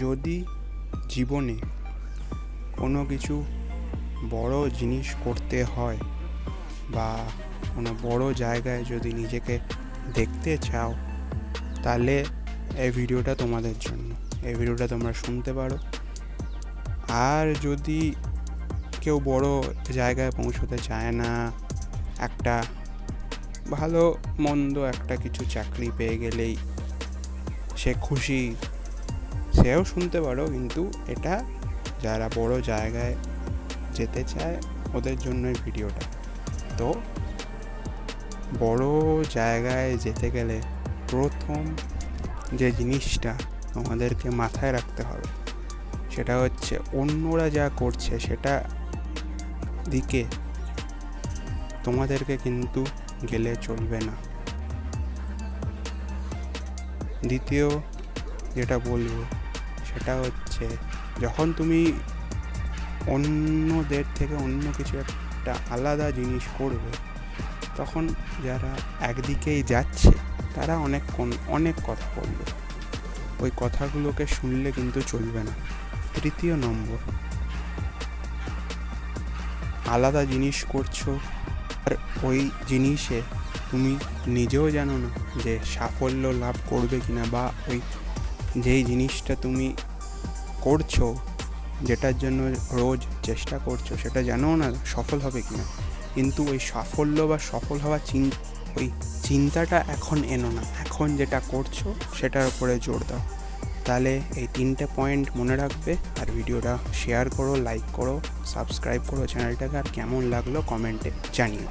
যদি জীবনে কোনো কিছু বড় জিনিস করতে হয় বা কোনো বড় জায়গায় যদি নিজেকে দেখতে চাও, তাহলে এই ভিডিওটা তোমাদের জন্য। এই ভিডিওটা তোমরা শুনতে পারো। আর যদি কেউ বড় জায়গায় পৌঁছতে চায় না, একটা ভালো মন্দ একটা কিছু চাকরি পেয়ে গেলেই সে খুশি, সেও শুনতে পারো। কিন্তু এটা যারা বড় জায়গায় যেতে চায় ওদের জন্যই ভিডিওটা। তো বড় জায়গায় যেতে গেলে প্রথম যে জিনিসটা আমাদেরকে মাথায় রাখতে হবে সেটা হচ্ছে অন্যরা যা করছে সেটা দিকে তোমাদেরকে কিন্তু গেলে চলবে না। দ্বিতীয় যেটা বলবো সেটা হচ্ছে যখন তুমি অন্যদের থেকে অন্য কিছু একটা আলাদা জিনিস করবে, তখন যারা একদিকেই যাচ্ছে তারা অনেক কথা বলবে। ওই কথাগুলোকে শুনলে কিন্তু চলবে না। তৃতীয় নম্বর, আলাদা জিনিস করছো আর ওই জিনিসে তুমি নিজেও জানো না যে সাফল্য লাভ করবে কিনা, বা ওই যেই জিনিসটা তুমি করছো, যেটার জন্য রোজ চেষ্টা করছো, সেটা জানো না সফল হবে কিনা। কিন্তু ওই সাফল্য বা সফল হওয়ার ওই চিন্তাটা এখন এনো না, এখন যেটা করছো সেটার উপরে জোর দাও। তাহলে এই 3টে পয়েন্ট মনে রাখবে। আর ভিডিওটা শেয়ার করো, লাইক করো, সাবস্ক্রাইব করো চ্যানেলটাকে। আর কেমন লাগলো কমেন্টে জানিও।